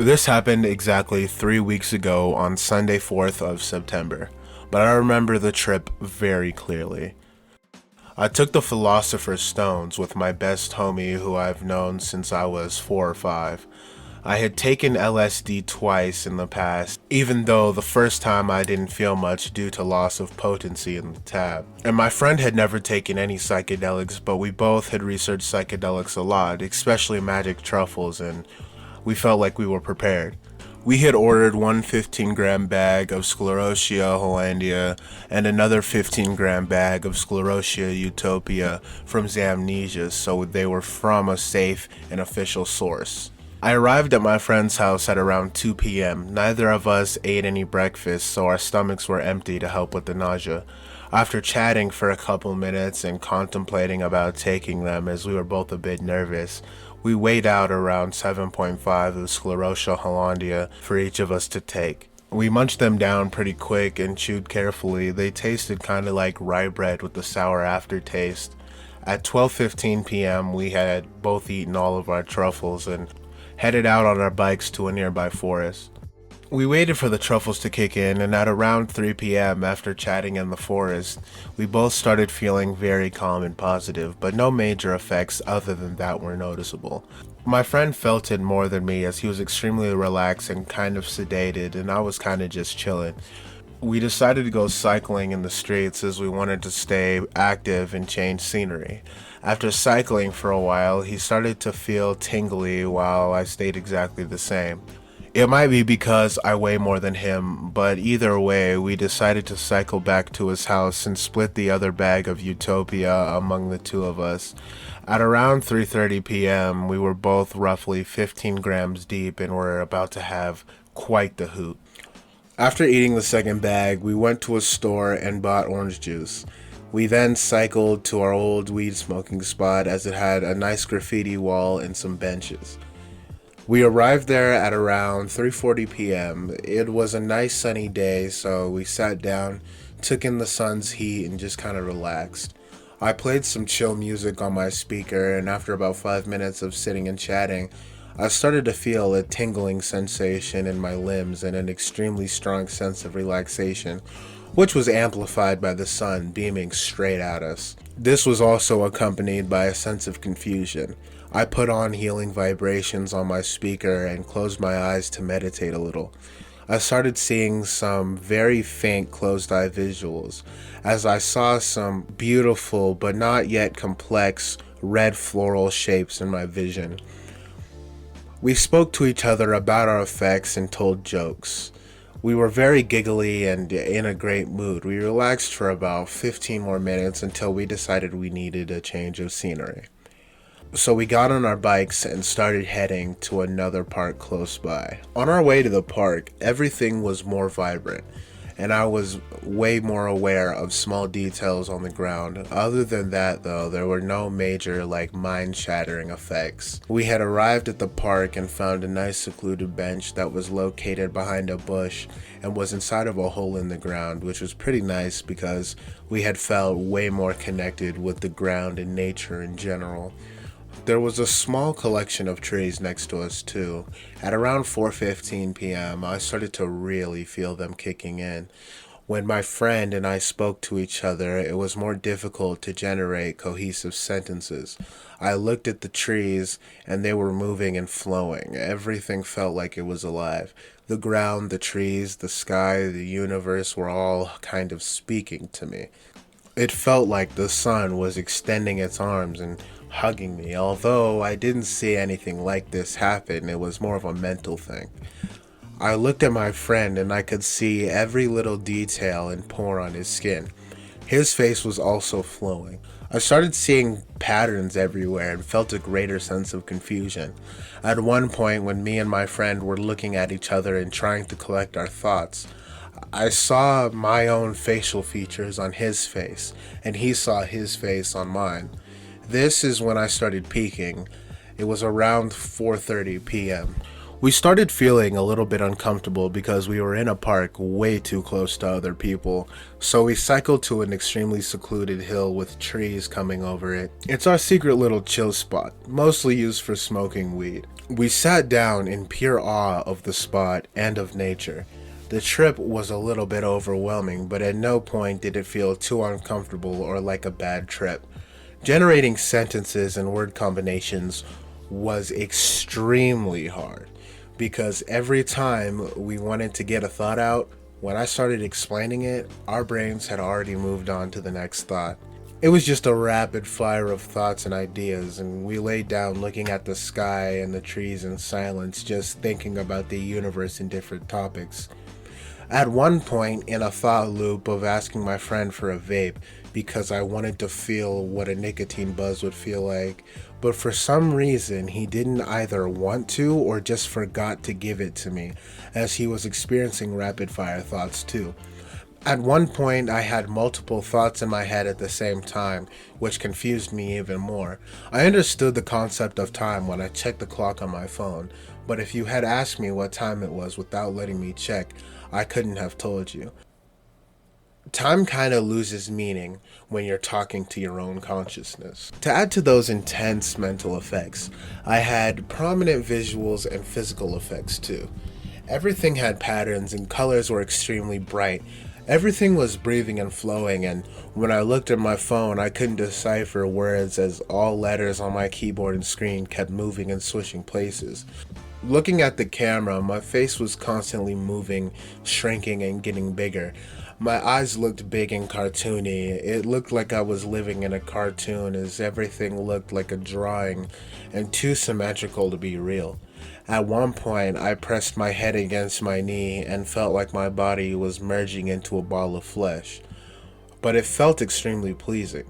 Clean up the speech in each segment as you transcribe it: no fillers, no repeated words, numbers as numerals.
This happened exactly 3 weeks ago on Sunday 4th of September, but I remember the trip very clearly. I took the Philosopher's Stones with my best homie who I've known since I was 4 or 5. I had taken LSD twice in the past, even though the first time I didn't feel much due to loss of potency in the tab. And my friend had never taken any psychedelics, but we both had researched psychedelics a lot, especially magic truffles, and we felt like we were prepared. We had ordered one 15-gram bag of Sclerotia Hollandia and another 15-gram bag of Sclerotia Utopia from Zamnesia, so they were from a safe and official source. I arrived at my friend's house at around 2 p.m. Neither of us ate any breakfast, so our stomachs were empty to help with the nausea. After chatting for a couple minutes and contemplating about taking them as we were both a bit nervous, we weighed out around 7.5 of Sclerotia Hollandia for each of us to take. We munched them down pretty quick and chewed carefully. They tasted kind of like rye bread with a sour aftertaste. At 12:15 p.m. we had both eaten all of our truffles and headed out on our bikes to a nearby forest. We waited for the truffles to kick in, and at around 3 p.m. after chatting in the forest, we both started feeling very calm and positive, but no major effects other than that were noticeable. My friend felt it more than me as he was extremely relaxed and kind of sedated, and I was kind of just chilling. We decided to go cycling in the streets as we wanted to stay active and change scenery. After cycling for a while, he started to feel tingly while I stayed exactly the same. It might be because I weigh more than him, but either way, we decided to cycle back to his house and split the other bag of Utopia among the two of us. At around 3:30 p.m., we were both roughly 15 grams deep and were about to have quite the hoot. After eating the second bag, we went to a store and bought orange juice. We then cycled to our old weed smoking spot as it had a nice graffiti wall and some benches. We arrived there at around 3:40 p.m. It was a nice sunny day, so we sat down, took in the sun's heat, and just kind of relaxed. I played some chill music on my speaker, and after about 5 minutes of sitting and chatting, I started to feel a tingling sensation in my limbs and an extremely strong sense of relaxation, which was amplified by the sun beaming straight at us. This was also accompanied by a sense of confusion. I put on healing vibrations on my speaker and closed my eyes to meditate a little. I started seeing some very faint closed-eye visuals as I saw some beautiful but not yet complex red floral shapes in my vision. We spoke to each other about our effects and told jokes. We were very giggly and in a great mood. We relaxed for about 15 more minutes until we decided we needed a change of scenery. So we got on our bikes and started heading to another park close by. On our way to the park, everything was more vibrant, and I was way more aware of small details on the ground. Other than that, though, there were no major, mind-shattering effects. We had arrived at the park and found a nice secluded bench that was located behind a bush and was inside of a hole in the ground, which was pretty nice because we had felt way more connected with the ground and nature in general. There was a small collection of trees next to us too. At around 4:15 p.m., I started to really feel them kicking in. When my friend and I spoke to each other, it was more difficult to generate cohesive sentences. I looked at the trees, and they were moving and flowing. Everything felt like it was alive. The ground, the trees, the sky, the universe were all kind of speaking to me. It felt like the sun was extending its arms and hugging me. Although I didn't see anything like this happen, it was more of a mental thing. I looked at my friend and I could see every little detail and pore on his skin. His face was also flowing. I started seeing patterns everywhere and felt a greater sense of confusion. At one point, when me and my friend were looking at each other and trying to collect our thoughts, I saw my own facial features on his face, and he saw his face on mine. This is when I started peeking. It was around 4:30 p.m. We started feeling a little bit uncomfortable because we were in a park way too close to other people, so we cycled to an extremely secluded hill with trees coming over it. It's our secret little chill spot, mostly used for smoking weed. We sat down in pure awe of the spot and of nature. The trip was a little bit overwhelming, but at no point did it feel too uncomfortable or like a bad trip. Generating sentences and word combinations was extremely hard, because every time we wanted to get a thought out, when I started explaining it, our brains had already moved on to the next thought. It was just a rapid fire of thoughts and ideas, and we laid down looking at the sky and the trees in silence, just thinking about the universe and different topics. At one point, in a thought loop of asking my friend for a vape because I wanted to feel what a nicotine buzz would feel like, but for some reason he didn't either want to or just forgot to give it to me, as he was experiencing rapid fire thoughts too. At one point, I had multiple thoughts in my head at the same time, which confused me even more. I understood the concept of time when I checked the clock on my phone, but if you had asked me what time it was without letting me check, I couldn't have told you. Time kind of loses meaning when you're talking to your own consciousness. To add to those intense mental effects, I had prominent visuals and physical effects too. Everything had patterns and colors were extremely bright. Everything was breathing and flowing, and when I looked at my phone, I couldn't decipher words as all letters on my keyboard and screen kept moving and switching places. Looking at the camera, my face was constantly moving, shrinking, and getting bigger. My eyes looked big and cartoony. It looked like I was living in a cartoon, as everything looked like a drawing and too symmetrical to be real. At one point, I pressed my head against my knee and felt like my body was merging into a ball of flesh. But it felt extremely pleasing.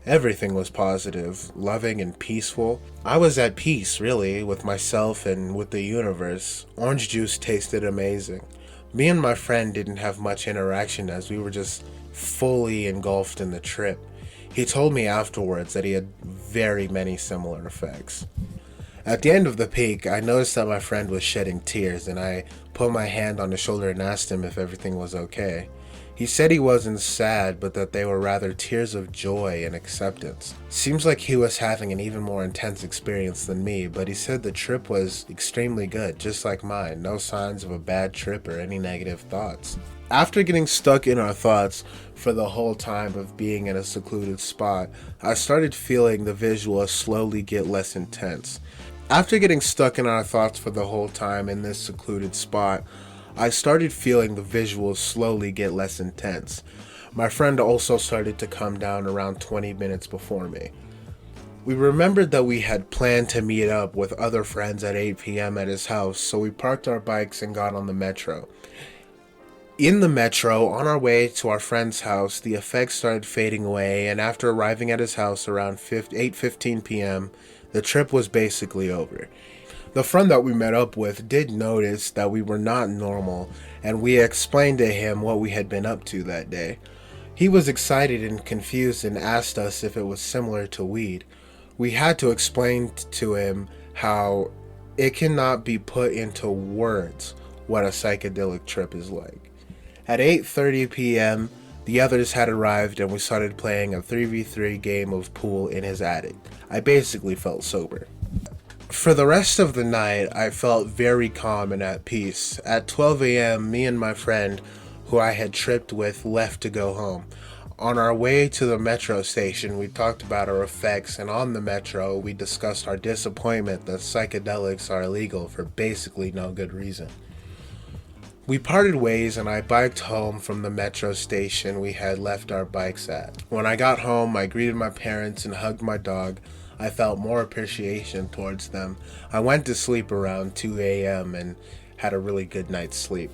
Everything was positive, loving, and peaceful. I was at peace, really, with myself and with the universe. Orange juice tasted amazing. Me and my friend didn't have much interaction as we were just fully engulfed in the trip. He told me afterwards that he had very many similar effects. At the end of the peak, I noticed that my friend was shedding tears, and I put my hand on his shoulder and asked him if everything was okay. He said he wasn't sad, but that they were rather tears of joy and acceptance. Seems like he was having an even more intense experience than me, but he said the trip was extremely good, just like mine. No signs of a bad trip or any negative thoughts. After getting stuck in our thoughts for the whole time of being in a secluded spot, I started feeling the visuals slowly get less intense. After getting stuck in our thoughts for the whole time in this secluded spot, I started feeling the visuals slowly get less intense. My friend also started to come down around 20 minutes before me. We remembered that we had planned to meet up with other friends at 8 p.m. at his house, so we parked our bikes and got on the metro. In the metro, on our way to our friend's house, the effects started fading away, and after arriving at his house around 8:15 p.m., the trip was basically over. The friend that we met up with did notice that we were not normal, and we explained to him what we had been up to that day. He was excited and confused and asked us if it was similar to weed. We had to explain to him how it cannot be put into words what a psychedelic trip is like. At 8:30 p.m., the others had arrived and we started playing a 3v3 game of pool in his attic. I basically felt sober. For the rest of the night, I felt very calm and at peace. At 12 a.m., me and my friend, who I had tripped with, left to go home. On our way to the metro station, we talked about our effects, and on the metro, we discussed our disappointment that psychedelics are illegal for basically no good reason. We parted ways and I biked home from the metro station we had left our bikes at. When I got home, I greeted my parents and hugged my dog. I felt more appreciation towards them. I went to sleep around 2 a.m. and had a really good night's sleep.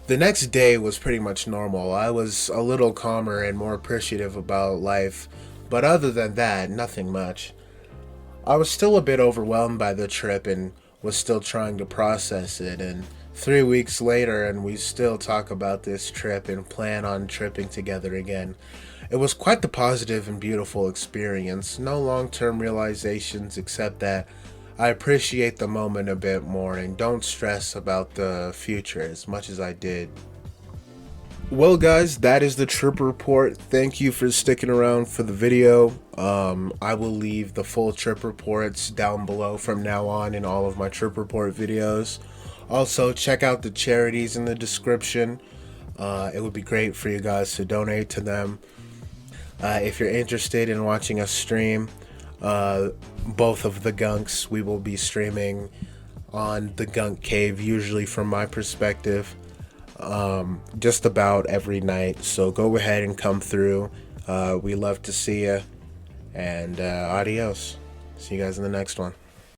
The next day was pretty much normal. I was a little calmer and more appreciative about life, but other than that, nothing much. I was still a bit overwhelmed by the trip and was still trying to process it, and 3 weeks later and we still talk about this trip and plan on tripping together again. It was quite the positive and beautiful experience. No long-term realizations except that I appreciate the moment a bit more and don't stress about the future as much as I did. Well, guys, that is the trip report. Thank you for sticking around for the video. I will leave the full trip reports down below from now on in all of my trip report videos. Also, check out the charities in the description. It would be great for you guys to donate to them. If you're interested in watching us stream both of the gunks, we will be streaming on the Gunk Cave, usually from my perspective, just about every night. So go ahead and come through. We love to see you, and adios. See you guys in the next one.